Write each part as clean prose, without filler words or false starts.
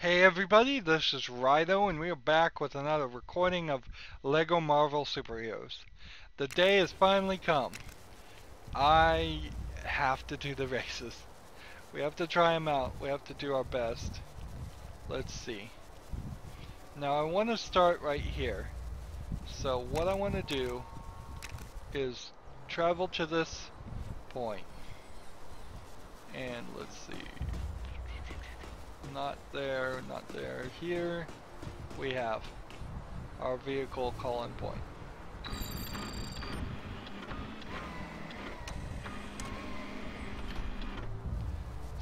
Hey everybody, this is Rydo and we are back with another recording of LEGO Marvel Superheroes. The day has finally come. I have to do the races. We have to try them out. We have to do our best. Let's see. Now I want to start right here. So what I want to do is travel to this point. And let's see. Not there, not there. Here we have our vehicle call-in point.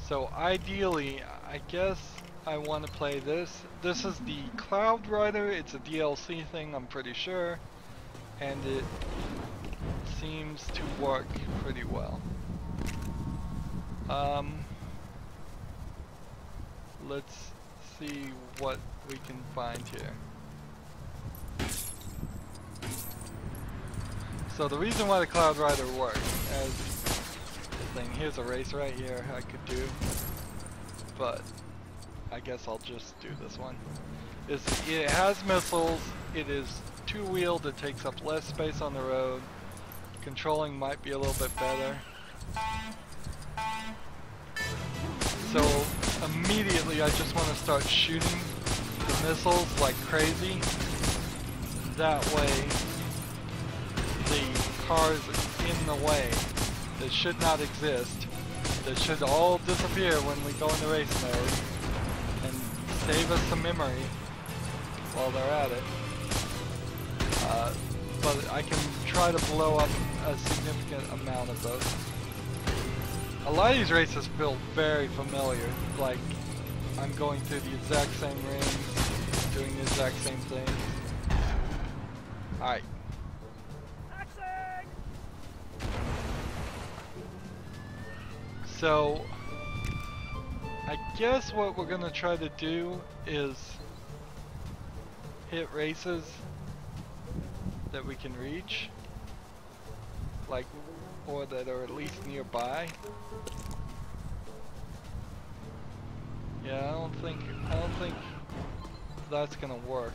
So ideally, I guess I want to play this. This is the Cloud Rider. It's a DLC thing, I'm pretty sure. And it seems to work pretty well. Let's see what we can find here. So the reason why the Cloud Rider works as this thing, here's a race right here I could do, but I guess I'll just do this one. It has missiles, it is two-wheeled, it takes up less space on the road, controlling might be a little bit better. So immediately I just want to start shooting the missiles like crazy. That way the cars in the way that should not exist, that should all disappear when we go into race mode and save us some memory while they're at it. But I can try to blow up a significant amount of those. A lot of these races feel very familiar, like I'm going through the exact same rings, doing the exact same thing. Alright. So, I guess what we're going to try to do is hit races that we can reach, like, or that are at least nearby. Yeah, I don't think that's gonna work.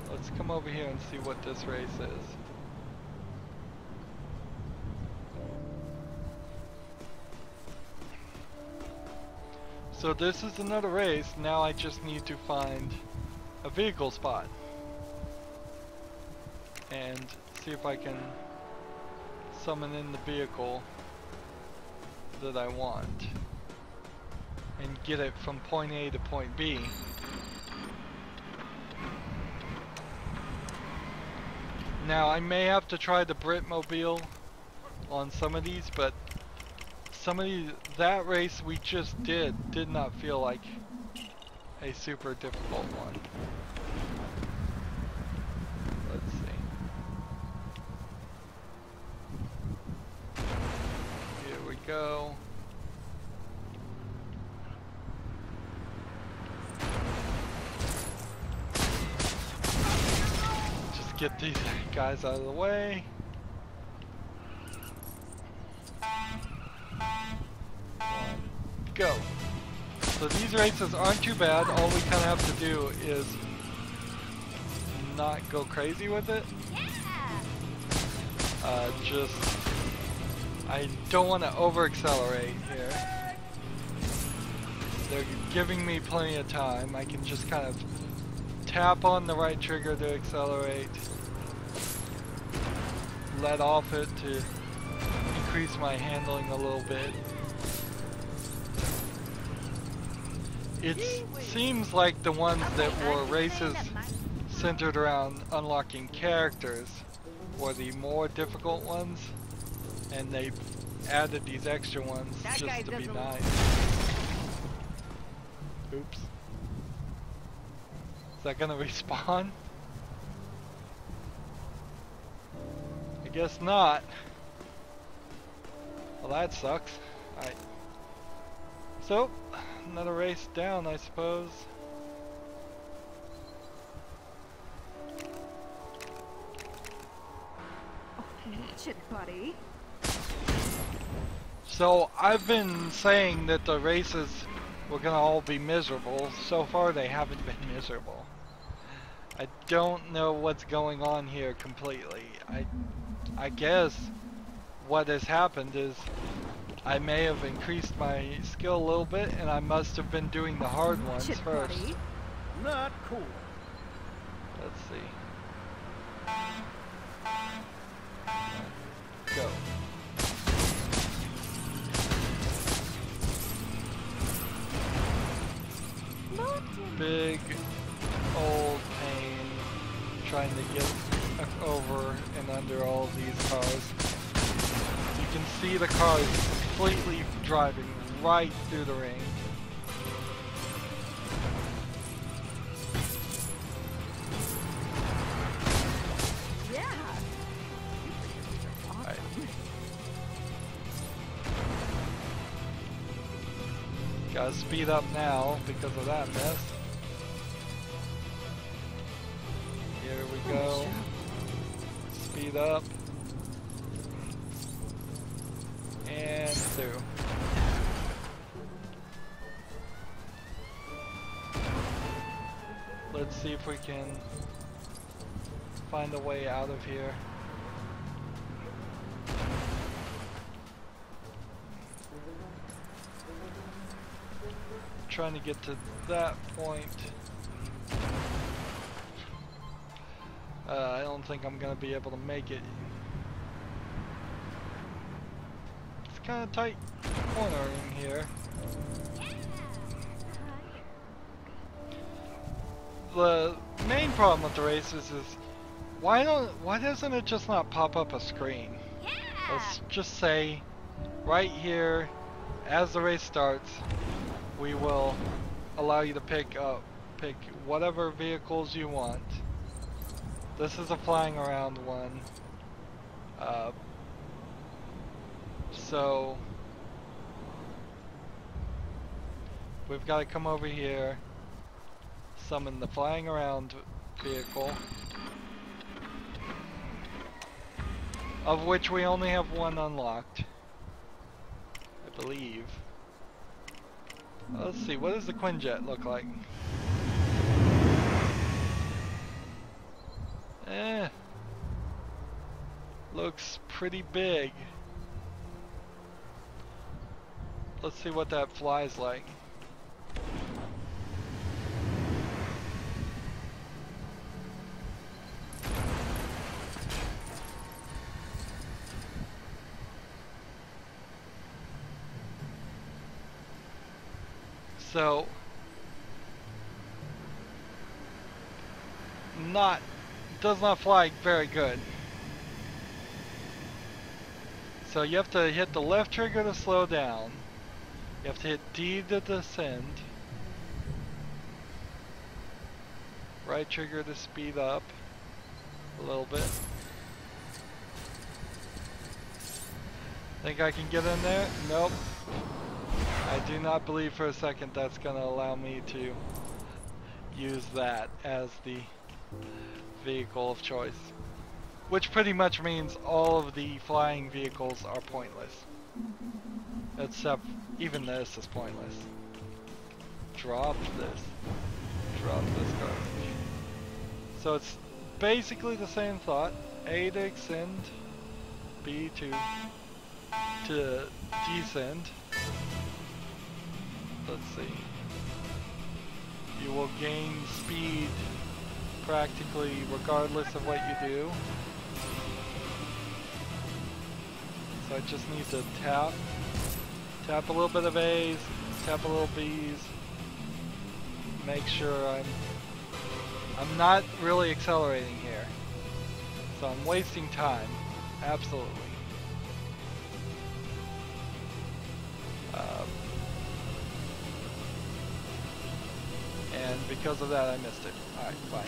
Let's come over here and see what this race is. So this is another race. Now I just need to find a vehicle spot and see if I can summon in the vehicle that I want and get it from point A to point B. Now I may have to try the Britmobile on some of these, but some of these, that race we just did not feel like a super difficult one. Let's see. Here we go. Just get these guys out of the way. Go. So these races aren't too bad. All we kind of have to do is not go crazy with it. I don't want to over accelerate here. They're giving me plenty of time. I can just kind of tap on the right trigger to accelerate, let off it to increase my handling a little bit. It seems like the ones that were races centered around unlocking characters were the more difficult ones, and they added these extra ones just to be nice. Oops. Is that gonna respawn? I guess not. Well, that sucks. Alright. So, another race down, I suppose. Shit, buddy. So I've been saying that the races we're gonna all be miserable. So far they haven't been miserable. I don't know what's going on here completely. I guess what has happened is I may have increased my skill a little bit, and I must have been doing the hard ones Shit, first. buddy. Not cool. Let's see. Go. Big old pain trying to get over and under all of these cars. You can see the cars completely driving right through the rain. Yeah. Right. Gotta speed up now because of that mess. Here we go. Speed up. And through. Let's see if we can find a way out of here. Trying to get to that point. I don't think I'm gonna be able to make it. It's kind of tight cornering here. The main problem with the races is why doesn't it just not pop up a screen? Let's just say right here as the race starts, we will allow you to pick whatever vehicles you want. This is a flying around one. So we've got to come over here, summon the flying around vehicle, of which we only have one unlocked, I believe. Let's see, what does the Quinjet look like? Looks pretty big. Let's see what that flies like. So, does not fly very good. So you have to hit the left trigger to slow down. You have to hit D to descend. Right trigger to speed up a little bit. Think I can get in there? Nope. I do not believe for a second that's going to allow me to use that as the vehicle of choice. Which pretty much means all of the flying vehicles are pointless. Except even this is pointless. Drop this. Drop this garbage. So it's basically the same thought. A to extend, B to descend. Let's see. You will gain speed practically regardless of what you do. So I just need to tap a little bit of A's, tap a little B's, make sure I'm not really accelerating here. So I'm wasting time, absolutely. And because of that I missed it. Alright, fine.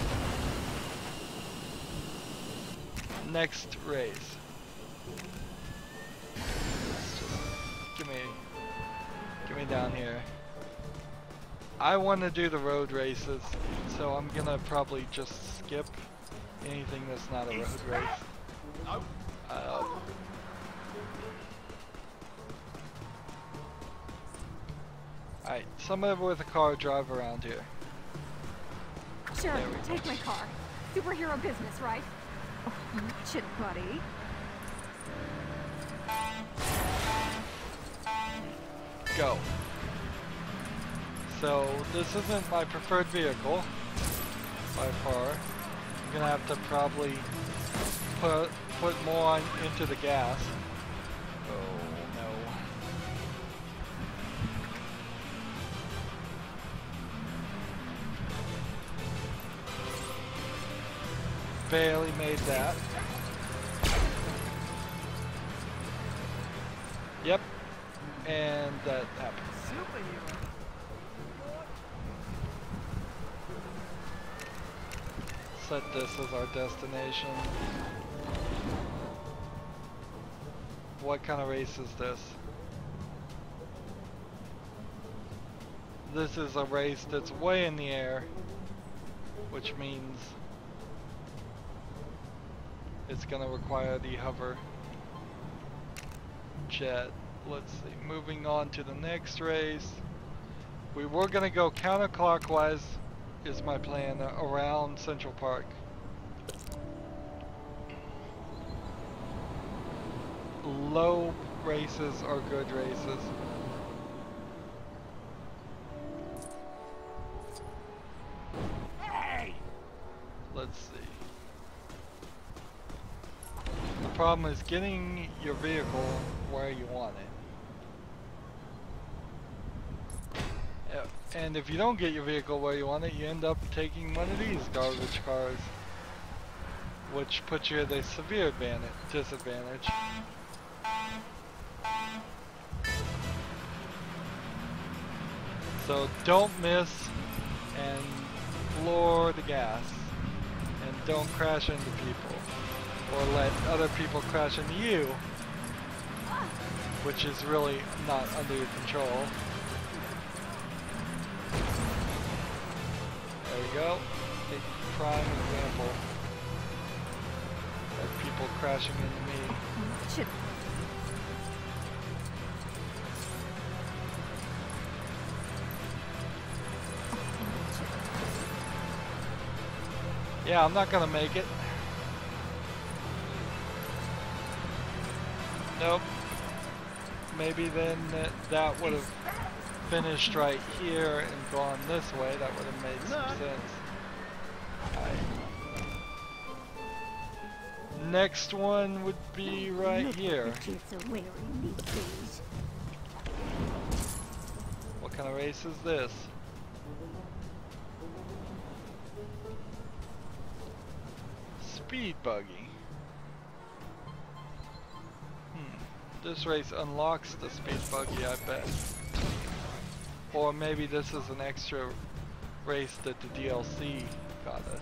Next race. Let's just give me down here. I want to do the road races, so I'm gonna probably just skip anything that's not a road race. Alright, somebody with a car drive around here. Sure, take my car. Superhero business, right? Oh, watch it, buddy. Go. So, this isn't my preferred vehicle, by far. I'm gonna have to probably put more into the gas. Oh no. Barely made that. Yep. And that happened. Set this as our destination. What kind of race is this? This is a race that's way in the air, which means it's gonna require the hover jet. Let's see, moving on to the next race. We were gonna go counterclockwise, is my plan, around Central Park. Low races are good races. Hey! Let's see. The problem is getting your vehicle where you want it. And if you don't get your vehicle where you want it, you end up taking one of these garbage cars, which puts you at a severe disadvantage. So don't miss and floor the gas, and don't crash into people, or let other people crash into you, which is really not under your control. There you go. A prime example of people crashing into me. Shit. Yeah, I'm not gonna make it. Nope. Maybe then that would have finished right here and gone this way. That would have made some sense. Alright. Next one would be right here. What kind of race is this? Speed buggy. This race unlocks the speed buggy, I bet. Or maybe this is an extra race that the DLC got us.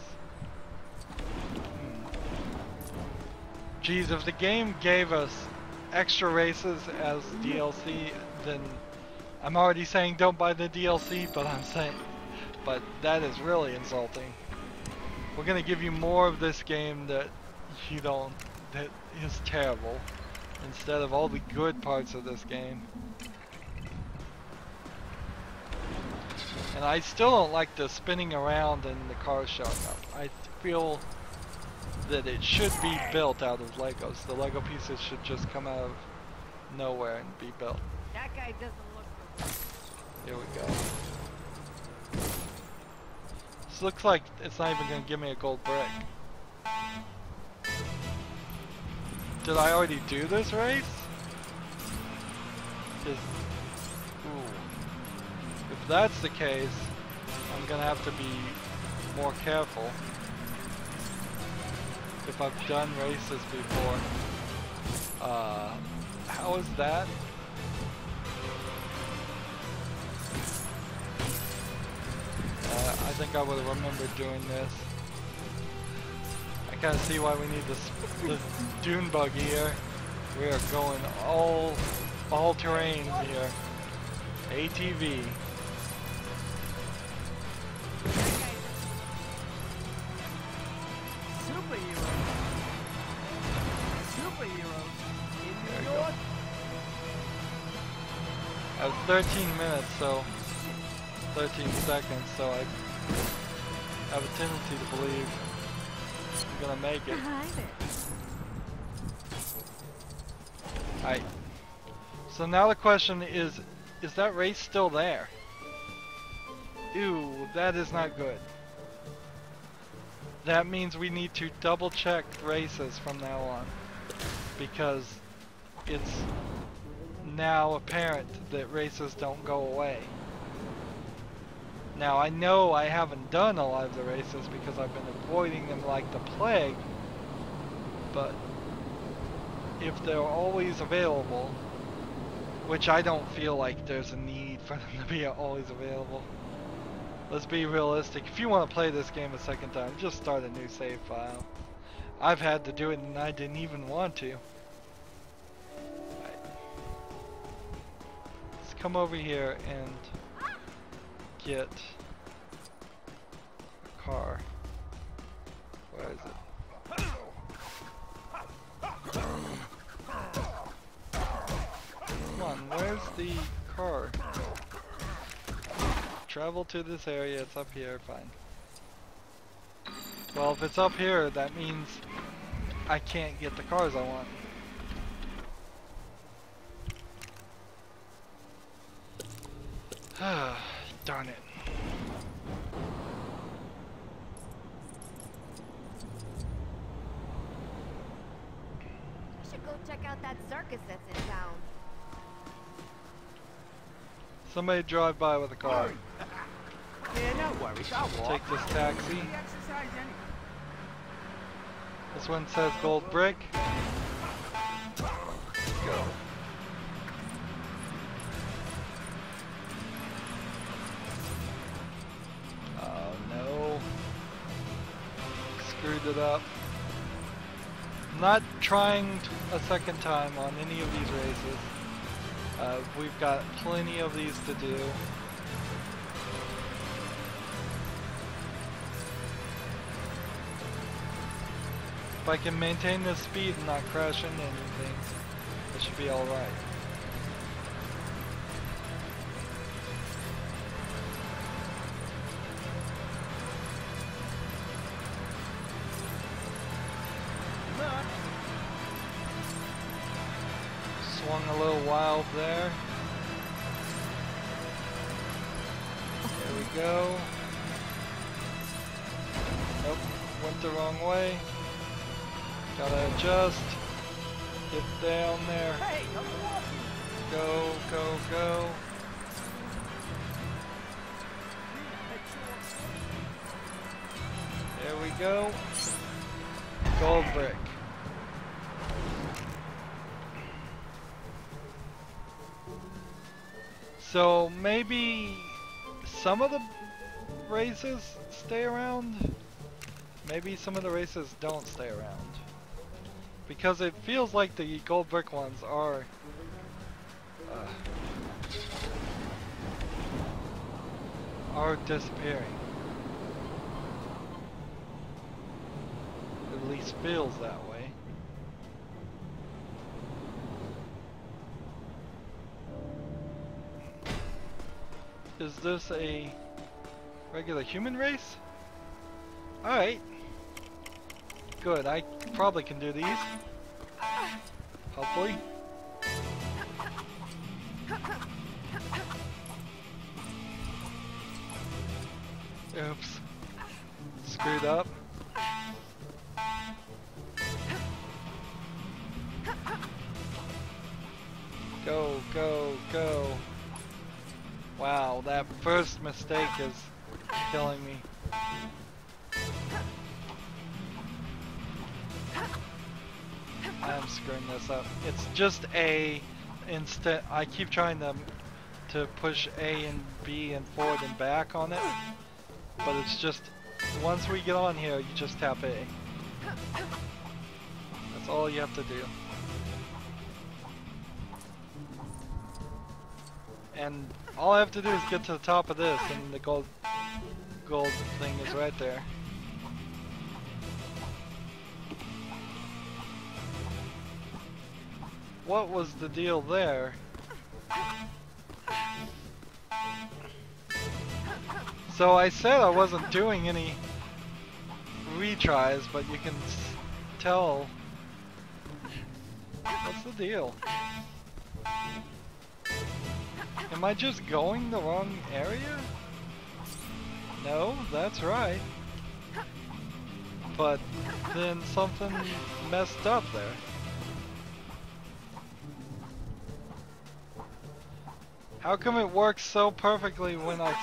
Geez, if the game gave us extra races as DLC, then I'm already saying don't buy the DLC, but that is really insulting. We're gonna give you more of this game that is terrible, instead of all the good parts of this game. And I still don't like the spinning around and the cars showing up. I feel that it should be built out of Legos. The Lego pieces should just come out of nowhere and be built. That guy doesn't look good. Here we go. This looks like it's not even going to give me a gold brick. Did I already do this race? If that's the case, I'm gonna have to be more careful. If I've done races before. How is that? I think I would have remembered doing this. I kind of see why we need this dune bug here. We are going all terrain here. ATV. Superheroes in There New you York. I have 13 minutes, so 13 seconds, so I have a tendency to believe I'm gonna make it. Hi there. Alright. So now the question is that race still there? Ew, that is not good. That means we need to double check races from now on, because it's now apparent that races don't go away. Now I know I haven't done a lot of the races because I've been avoiding them like the plague, but if they're always available, which I don't feel like there's a need for them to be always available. Let's be realistic. If you want to play this game a second time, just start a new save file. I've had to do it and I didn't even want to. Right. Let's come over here and get a car. Where is it? Come on, where's the car? Travel to this area, it's up here, fine. Well, if it's up here, that means I can't get the cars I want. Darn it. I should go check out that circus that's in town. Somebody drive by with a car. Yeah, no worries. I'll walk. Take this taxi. We exercise anyway. This one says gold brick. Go. Oh no. Screwed it up. Not trying a second time on any of these races. We've got plenty of these to do. If I can maintain this speed and not crash into anything, it should be alright. Swung a little wild there. There we go. Nope, went the wrong way. Gotta adjust. Get down there. Hey, I'm walking. Go, go, go. There we go. Gold brick. So maybe some of the races stay around. Maybe some of the races don't stay around. Because it feels like the gold brick ones are disappearing. At least feels that way. Is this a regular human race? Alright. Good, I probably can do these. Hopefully. Oops. Screwed up. Go, go, go. Wow, that first mistake is killing me. I'm screwing this up. It's just A instead. I keep trying to push A and B and forward and back on it, but it's just once we get on here, you just tap A. That's all you have to do. And all I have to do is get to the top of this, and the gold thing is right there. What was the deal there? So I said I wasn't doing any retries, but you can tell. What's the deal? Am I just going the wrong area? No, that's right. But then something messed up there. How come it works so perfectly when I'm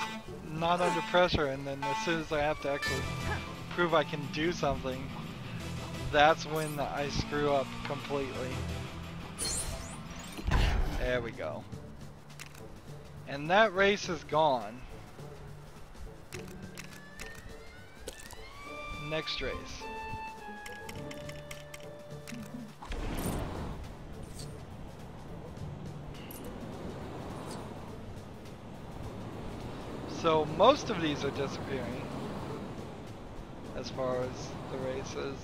not under pressure, and then as soon as I have to actually prove I can do something, that's when I screw up completely. There we go. And that race is gone. Next race. So most of these are disappearing as far as the races,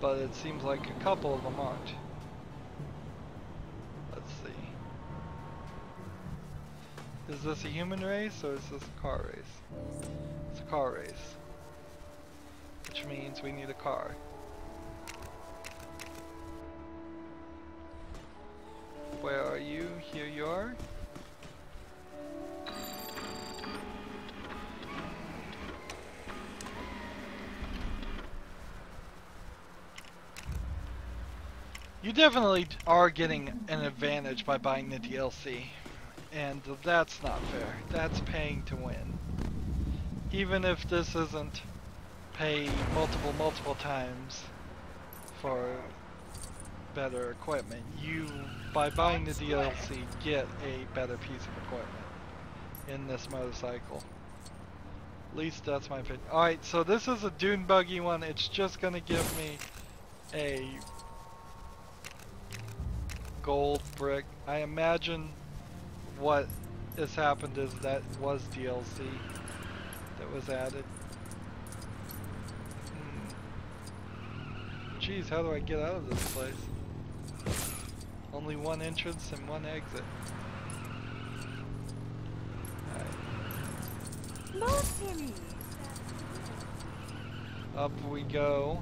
but it seems like a couple of them aren't. Let's see. Is this a human race or is this a car race? It's a car race, which means we need a car. Where are you? Here you are. You definitely are getting an advantage by buying the DLC, and that's not fair. That's paying to win. Even if this isn't pay multiple times for better equipment, you, by buying the DLC, get a better piece of equipment in this motorcycle. At least that's my opinion. Alright, so this is a dune buggy one. It's just gonna give me a gold brick. I imagine what has happened is that was DLC that was added. Jeez, how do I get out of this place? Only one entrance and one exit. Loki. Up we go.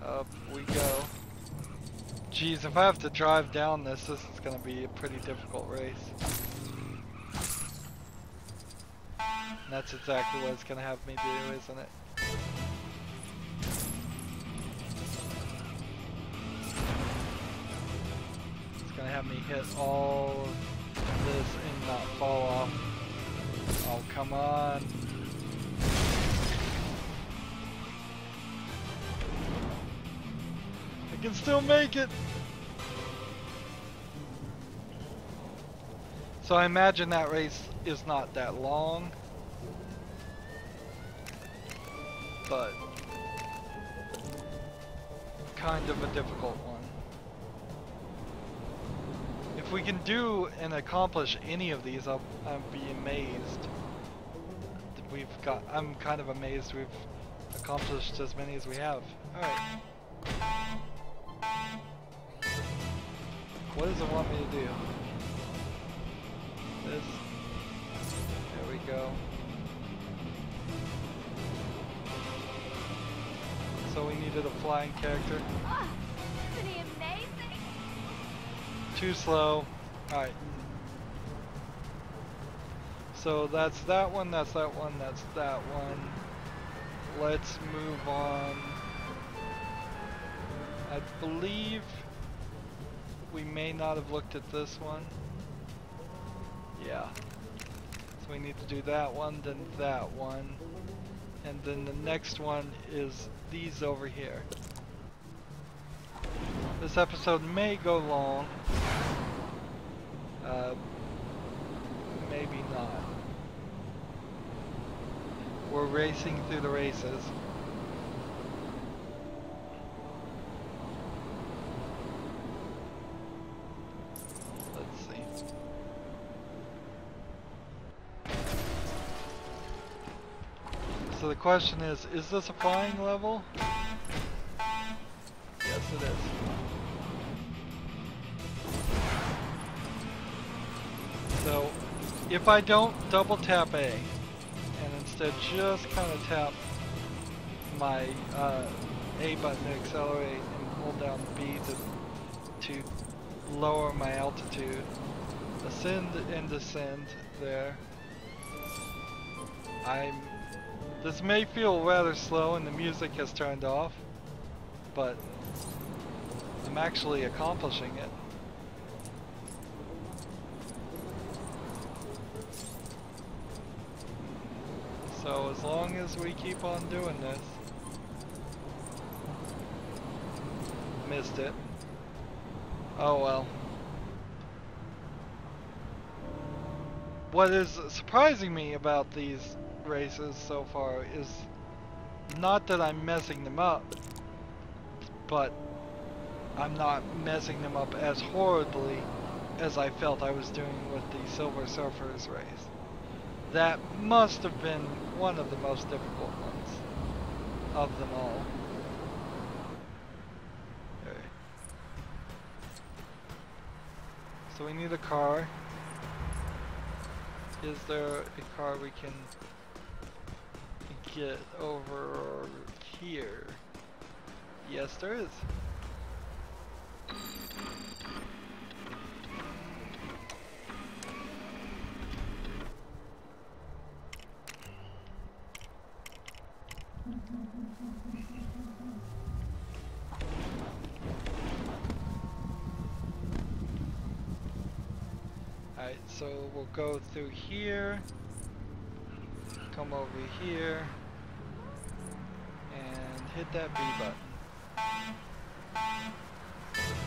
Up we go. Geez, if I have to drive down this, this is going to be a pretty difficult race. And that's exactly what it's going to have me do, isn't it? It's going to have me hit all of this and not fall off. Oh, come on. I can still make it! So I imagine that race is not that long, but kind of a difficult one. If we can do and accomplish any of these, I'll be amazed. I'm kind of amazed we've accomplished as many as we have. Alright. What does it want me to do? This. There we go. So we needed a flying character. Oh, isn't he amazing? Too slow. Alright. So that's that one, that's that one, that's that one. Let's move on. I believe we may not have looked at this one. Yeah. So we need to do that one, then that one. And then the next one is these over here. This episode may go long. Maybe not. We're racing through the races. Let's see. So the question is this a flying level? it is. So, if I don't double tap A, and instead just kind of tap my A button to accelerate and hold down B to lower my altitude, ascend and descend there. This may feel rather slow and the music has turned off, but I'm actually accomplishing it. So as long as we keep on doing this. Missed it. Oh well. What is surprising me about these races so far is not that I'm messing them up, but I'm not messing them up as horribly as I felt I was doing with the Silver Surfers race. That must have been one of the most difficult ones of them all. Okay. So we need a car. Is there a car we can get over here? Yes, there is. Alright, so we'll go through here, come over here, and hit that B button.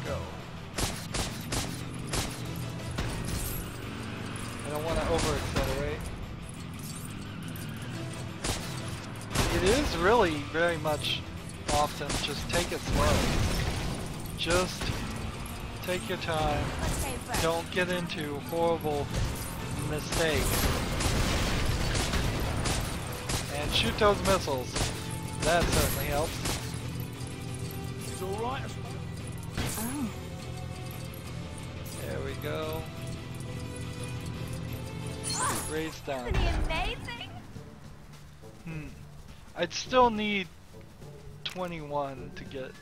Go. I don't want to over-accelerate. It is really very much often just take it slow. Just take your time. Don't get into horrible mistakes. And shoot those missiles. That certainly helps. It's alright. Oh. There we go. Raise down. Isn't he amazing? I'd still need 21 to get...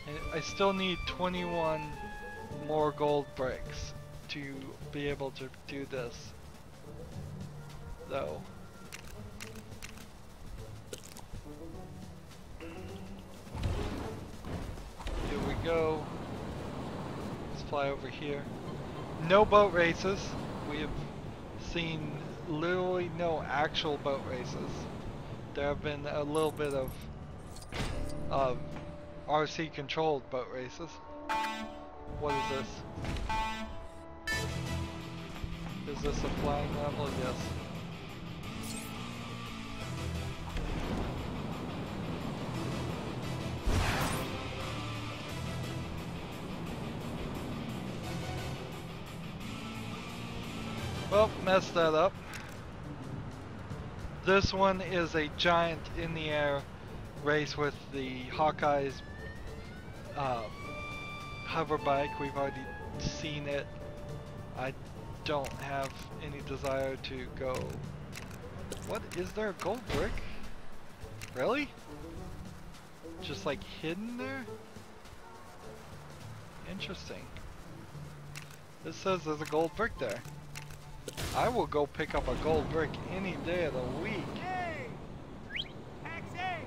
And I still need 21 more gold bricks to be able to do this, though. Here we go. Let's fly over here. No boat races. We have seen literally no actual boat races. There have been a little bit of RC controlled boat races. What is this? Is this a flying level? Yes. Well, messed that up. This one is a giant in the air race with the Hawkeye's hover bike. We've already seen it. I don't have any desire to go. What? Is there a gold brick? Really? Just like hidden there? Interesting. This says there's a gold brick there. I will go pick up a gold brick any day of the week. Hey! Taxi!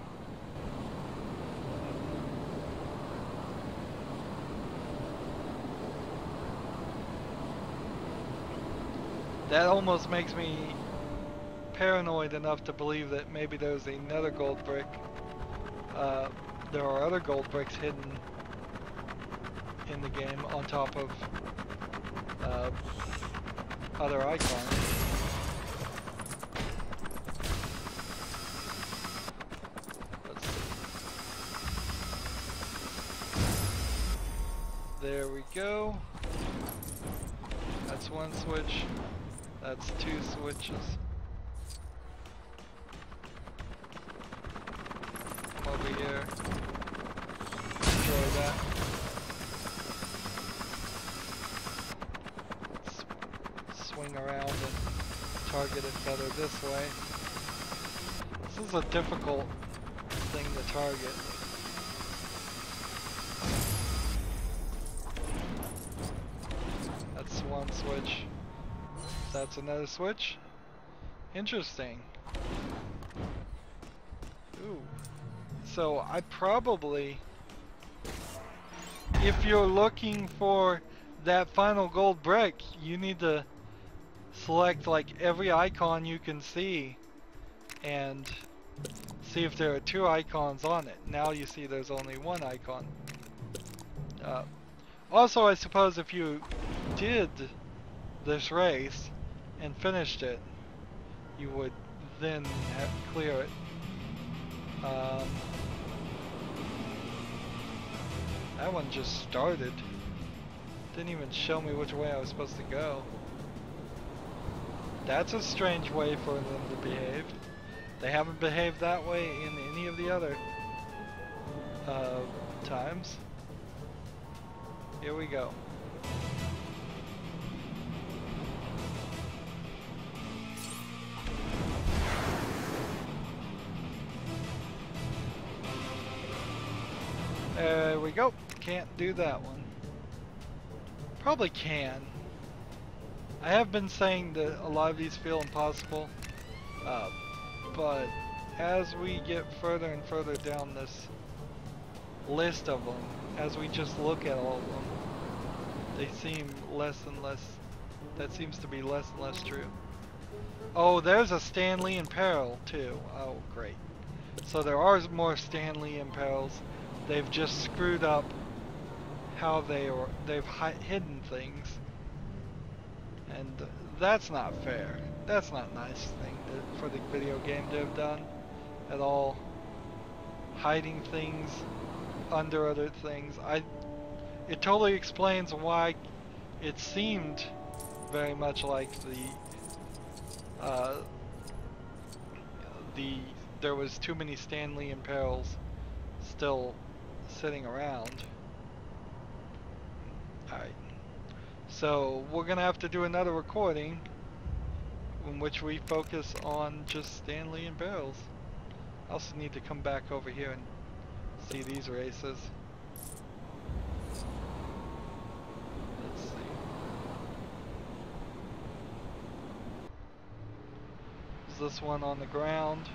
That almost makes me paranoid enough to believe that maybe there's another gold brick. There are other gold bricks hidden in the game on top of other icons. Let's see. There we go. That's one switch. That's two switches. Come over here. target it better this way. This is a difficult thing to target. That's one switch. That's another switch. Interesting. Ooh. So I probably, if you're looking for that final gold brick, you need to select like every icon you can see and see if there are 2 icons on it. Now you see there's only 1 icon. Also, I suppose if you did this race and finished it, you would then have to clear it. That one just started. Didn't even show me which way I was supposed to go. That's a strange way for them to behave. They haven't behaved that way in any of the other times. Here we go. There we go. Can't do that one. Probably can. I have been saying that a lot of these feel impossible, but as we get further and further down this list of them, as we just look at all of them, they seem less and less, that seems to be less and less true. Oh, there's a Stanley in peril too. Oh, great. So there are more Stanley in perils. They've just screwed up how they've hidden things. And that's not fair. That's not a nice thing for the video game to have done at all. Hiding things under other things. It totally explains why it seemed very much like there was too many Stanley Imperials still sitting around. Alright. So we're gonna have to do another recording in which we focus on just Stanley and barrels. I also need to come back over here and see these races. Let's see. Is this one on the ground?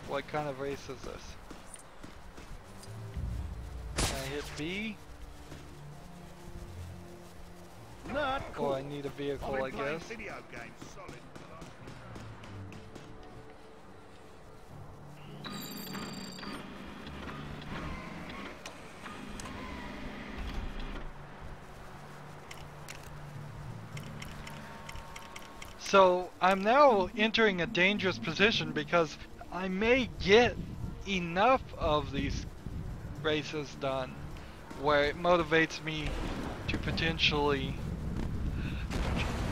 What kind of race is this? Can I hit B? Not cool. Or I need a vehicle, I guess. Video games solid. So I'm now entering a dangerous position because I may get enough of these races done where it motivates me to potentially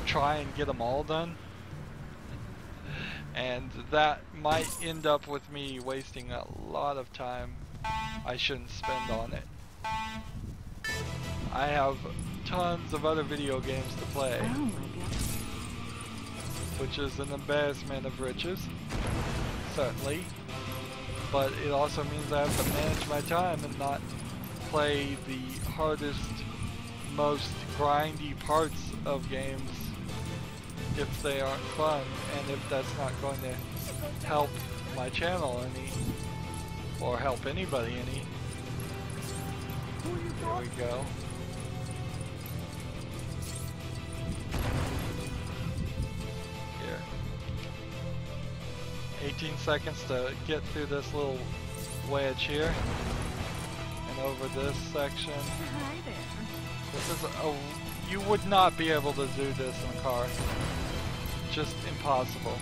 try and get them all done, and that might end up with me wasting a lot of time I shouldn't spend on it. I have tons of other video games to play, Oh my God. which is an embarrassment of riches, certainly, but it also means I have to manage my time and not play the hardest, most grindy parts of games if they aren't fun, and if that's not going to help my channel any, or help anybody any. Here we go. Here. 18 seconds to get through this little wedge here. And over this section. Hi there. This is you would not be able to do this in a car. Just impossible.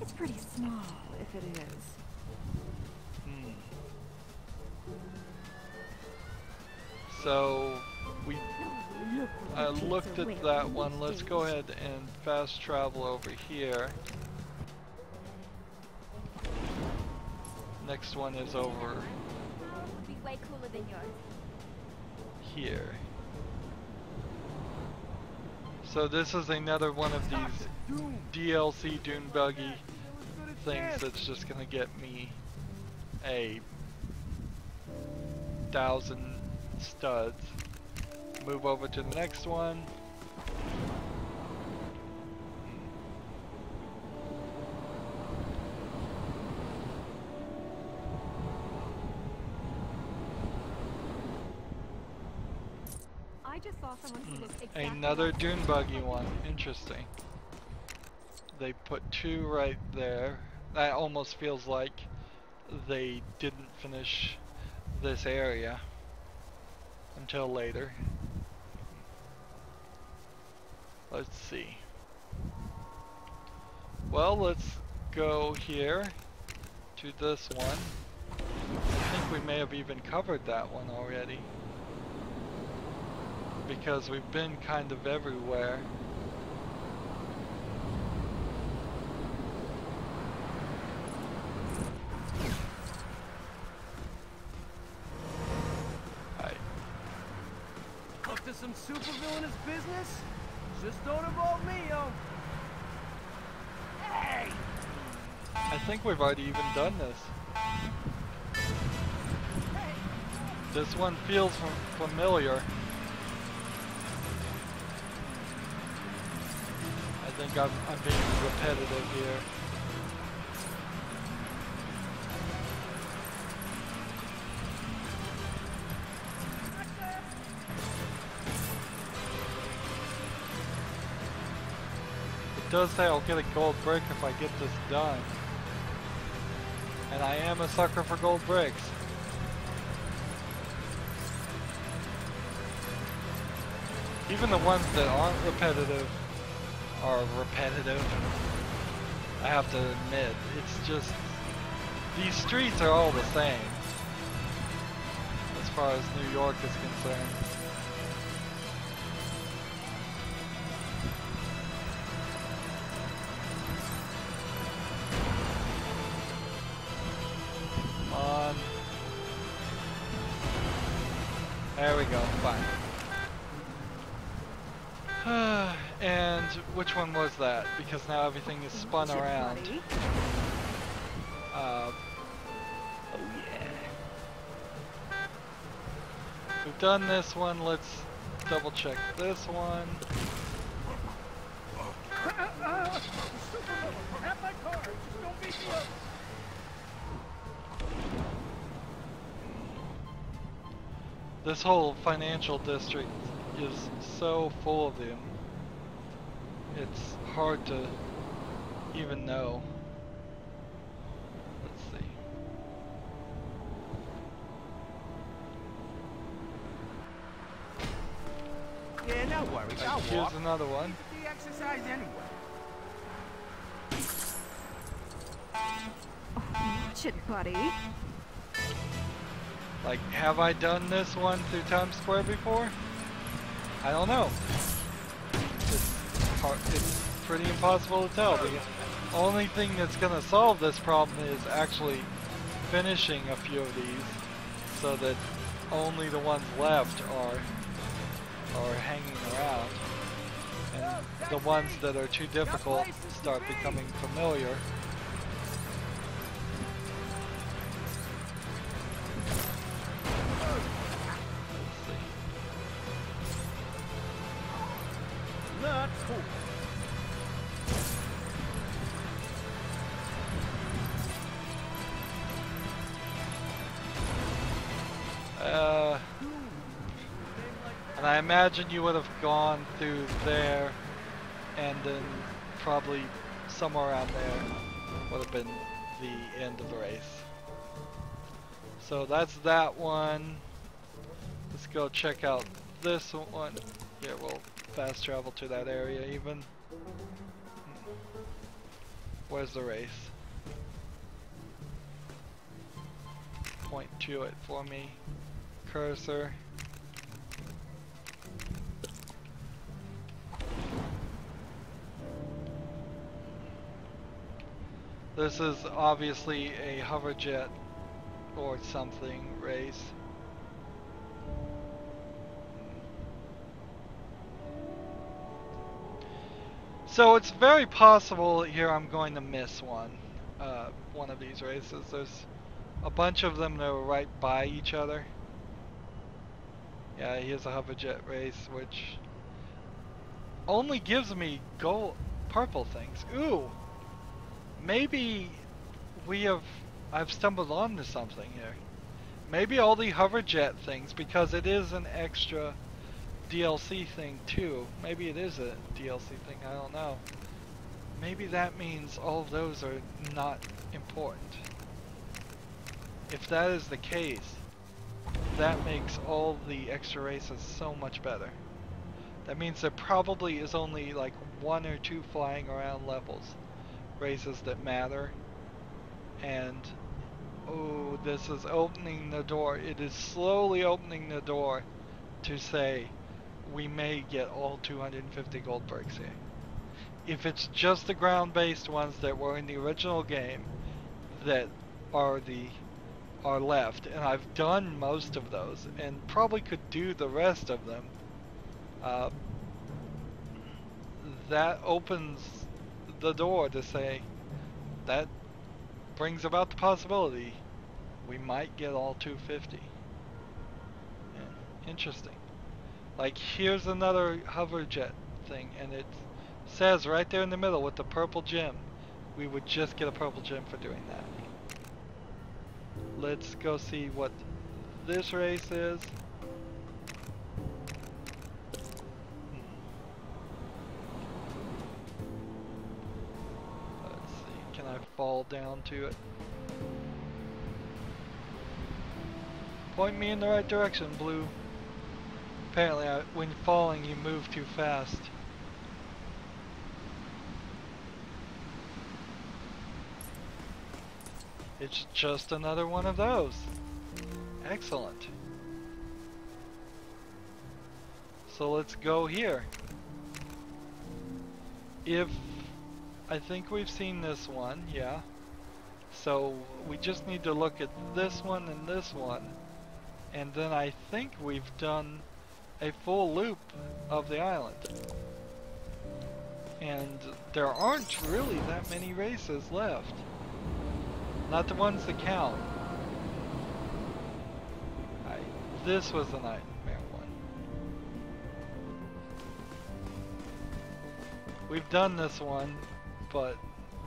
It's pretty small, if it is. So we Look what I the kids looked are at wearing that one. these Let's days. go ahead and fast travel over here. Next one is over Would be way cooler than yours. here. So this is another one of these DLC dune buggy things that's just gonna get me a 1,000 studs. Move over to the next one. I just saw someone who looked exactly Another like dune buggy one. Interesting. They put two right there. That almost feels like they didn't finish this area until later. Let's see. Well, let's go here to this one. I think we may have even covered that one already, because we've been kind of everywhere. Alright. Up to some supervillainous business? Just don't involve me, yo. Hey! I think we've already even done this. This one feels familiar. I think I'm being repetitive here. It does say I'll get a gold brick if I get this done. And I am a sucker for gold bricks. Even the ones that aren't repetitive are repetitive. I have to admit, it's just, these streets are all the same as far as New York is concerned. Come on. There we go, fine. And which one was that? Because now everything is spun around. Oh yeah. We've done this one, let's double check this one. Have my car. Just don't beat me up. This whole financial district is so full of them. It's hard to even know. Let's see. Yeah, no worries. I'll Here's walk. another one. The exercise anyway. Watch it, buddy. Like, have I done this one through Times Square before? I don't know. It's pretty impossible to tell. The only thing that's going to solve this problem is actually finishing a few of these so that only the ones left are hanging around. And the ones that are too difficult start becoming familiar. Not cool. And I imagine you would have gone through there, and then probably somewhere around there would have been the end of the race. So that's that one. Let's go check out this one. Yeah, we'll fast travel to that area even. Where's the race? Point to it for me. Cursor. This is obviously a hoverjet or something race. So it's very possible here I'm going to miss one of these races. There's a bunch of them that are right by each other. Yeah, here's a hoverjet race, which only gives me gold, purple things. Ooh, maybe I've stumbled onto something here. Maybe all the hoverjet things, because it is an extra DLC thing too. Maybe it is a DLC thing, I don't know. Maybe that means all of those are not important. If that is the case, that makes all the extra races so much better. That means there probably is only like 1 or 2 flying around levels, races that matter. And oh, this is opening the door. It is slowly opening the door to say we may get all 250 gold bricks here. If it's just the ground-based ones that were in the original game that are left, and I've done most of those and probably could do the rest of them, that opens the door to say that brings about the possibility we might get all 250. Yeah, interesting. Like, here's another hoverjet thing, and it says right there in the middle with the purple gem, we would just get a purple gem for doing that. Let's go see what this race is. Let's see, can I fall down to it? Point me in the right direction, blue. Apparently, when falling, you move too fast. It's just another one of those. Excellent. So let's go here. I think we've seen this one, yeah. So we just need to look at this one and this one. And then I think we've done a full loop of the island. And there aren't really that many races left. Not the ones that count. This was the nightmare one. We've done this one, but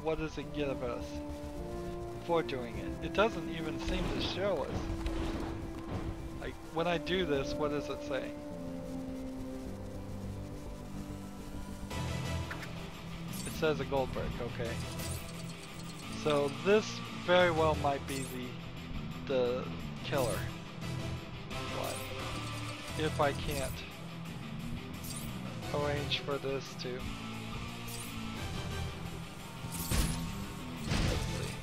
what does it give us for doing it? It doesn't even seem to show us. Like, when I do this, what does it say? It says a gold brick, okay. So this very well might be the killer. But if I can't arrange for this to... Let's see.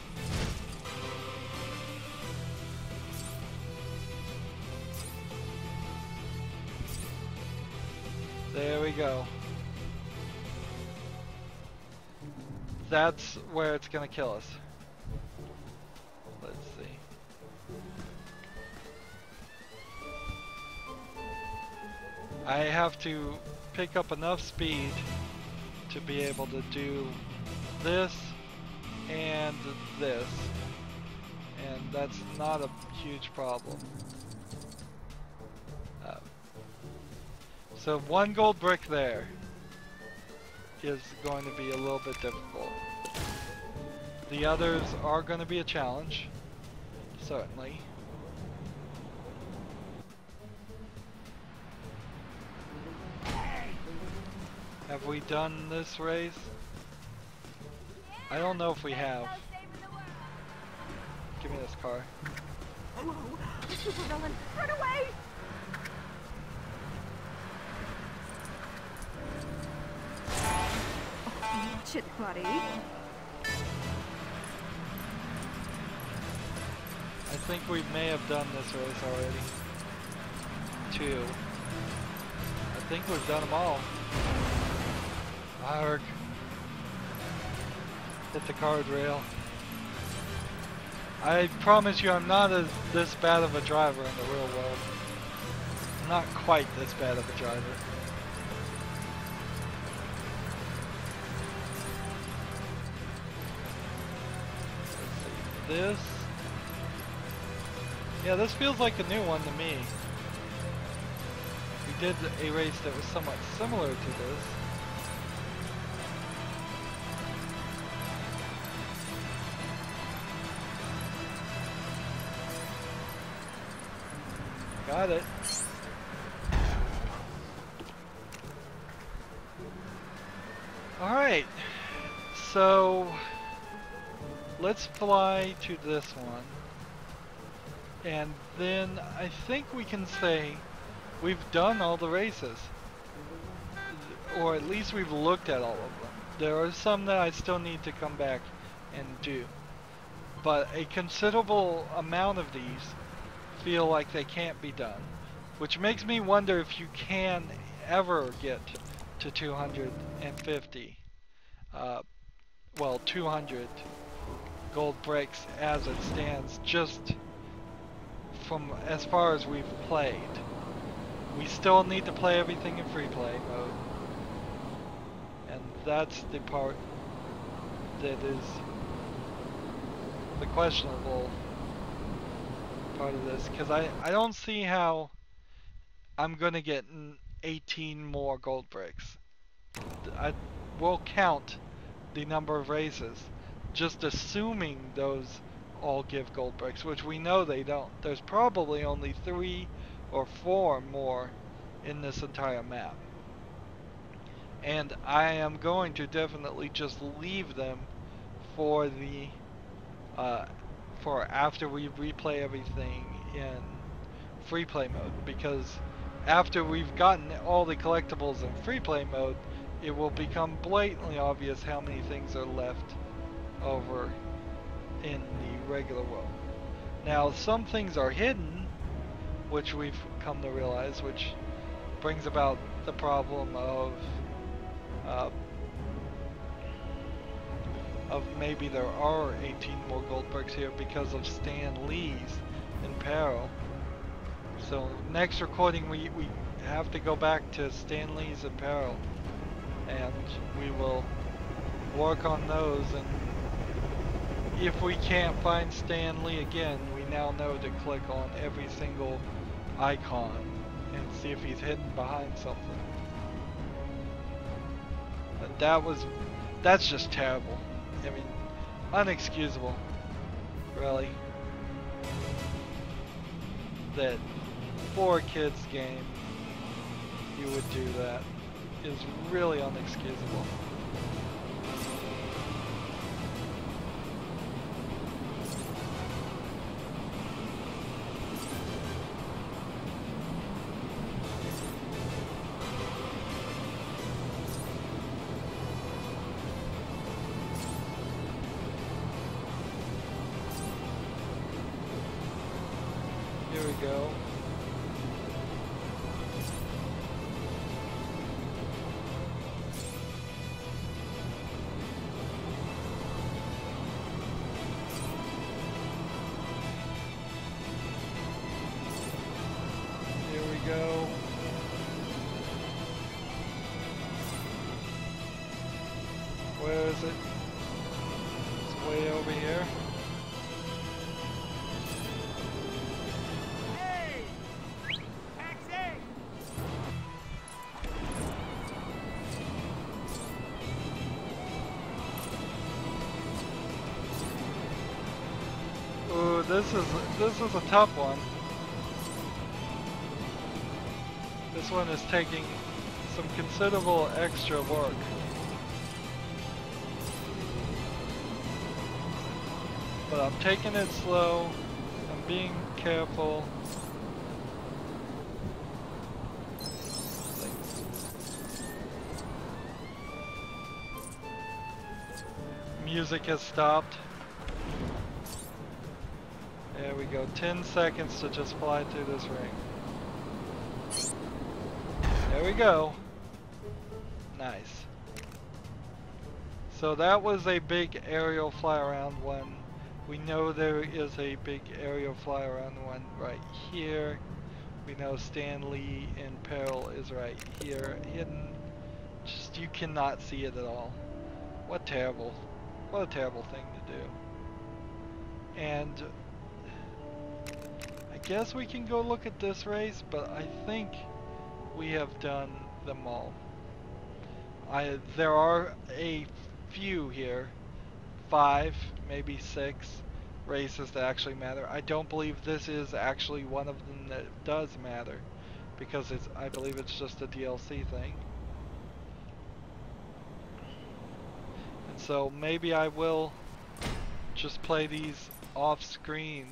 There we go. That's where it's gonna kill us. Let's see. I have to pick up enough speed to be able to do this and this. And that's not a huge problem. So 1 gold brick there is going to be a little bit difficult. The others are going to be a challenge, certainly. Have we done this race? I don't know if we have. Give me this car. Whoa, the supervillain, run away! Watch it, buddy. I think we may have done this race already. 2. I think we've done them all. Arg. Hit the guardrail. I promise you I'm not this bad of a driver in the real world. I'm not quite this bad of a driver. this. Yeah, this feels like a new one to me. We did a race that was somewhat similar to this. Got it. Alright, so let's fly to this one. And then I think we can say we've done all the races. Or at least we've looked at all of them. There are some that I still need to come back and do. But a considerable amount of these feel like they can't be done. Which makes me wonder if you can ever get to 250. Well, 200 gold bricks as it stands, just from as far as we've played. We still need to play everything in free play mode. And that's the part that is the questionable part of this, because I don't see how I'm gonna get 18 more gold bricks. I will count the number of races, just assuming those all give gold bricks, which we know they don't. There's probably only 3 or 4 more in this entire map. And I am going to definitely just leave them for the for after we replay everything in free play mode, because after we've gotten all the collectibles in free play mode, it will become blatantly obvious how many things are left over in the regular world. Now, some things are hidden, which we've come to realize, which brings about the problem of maybe there are 18 more gold bricks here because of Stan Lee's in peril. So next recording we have to go back to Stan Lee's in peril, and we will work on those, and if we can't find Stan Lee again, we now know to click on every single icon and see if he's hidden behind something. And that's just terrible. I mean, unexcusable, really. That for a kid's game, you would do that is really unexcusable. Here we go. Here we go. Where is it? It's way over here. Ooh, this is a tough one. This one is taking some considerable extra work. But I'm taking it slow. I'm being careful. Music has stopped. There we go, 10 seconds to just fly through this ring. There we go. Nice. So that was a big aerial fly around one. We know there is a big aerial fly around one right here. We know Stan Lee in peril is right here, hidden. Just, you cannot see it at all. What a terrible thing to do. And I guess we can go look at this race, but I think we have done them all. There are a few here, 5, maybe 6 races that actually matter. I don't believe this is actually one of them that does matter, because I believe it's just a DLC thing. And so maybe I will just play these off screen,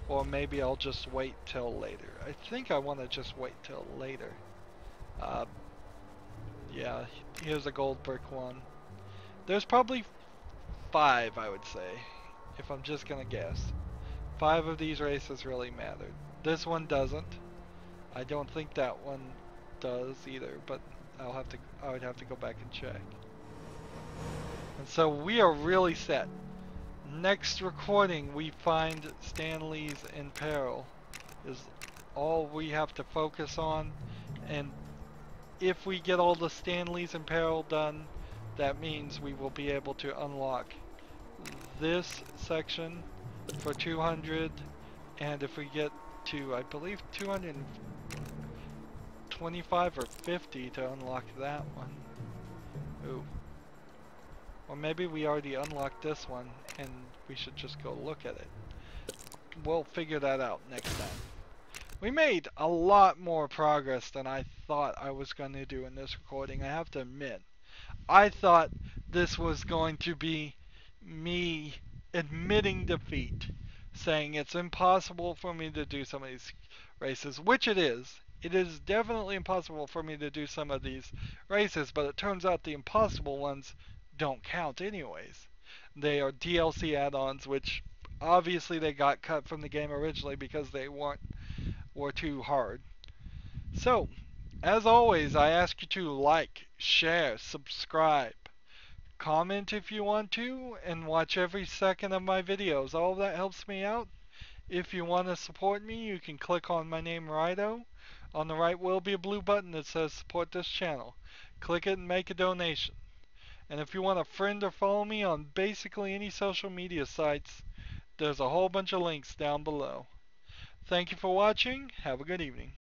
or maybe I'll just wait till later. I think I want to just wait till later. Yeah, here's a gold brick one. There's probably 5, I would say, if I'm just gonna guess. 5 of these races really matter. This one doesn't. I don't think that one does either, but I would have to go back and check. And so we are really set. Next recording, we find Stanley's in peril is all we have to focus on, and if we get all the Stanleys in peril done, that means we will be able to unlock this section for 200, and if we get to, I believe, 225 or 50 to unlock that one. Ooh. Or maybe we already unlocked this one and we should just go look at it. We'll figure that out next time. We made a lot more progress than I thought I was going to do in this recording, I have to admit. I thought this was going to be me admitting defeat, saying it's impossible for me to do some of these races, which it is. It is definitely impossible for me to do some of these races, but it turns out the impossible ones don't count anyways. They are DLC add-ons, which obviously they got cut from the game originally because they were too hard. So, as always, I ask you to like, share, subscribe, comment if you want to, and watch every second of my videos. All of that helps me out. If you want to support me, you can click on my name, Rydo. On the right will be a blue button that says support this channel. Click it and make a donation. And if you want to friend or follow me on basically any social media sites, there's a whole bunch of links down below. Thank you for watching. Have a good evening.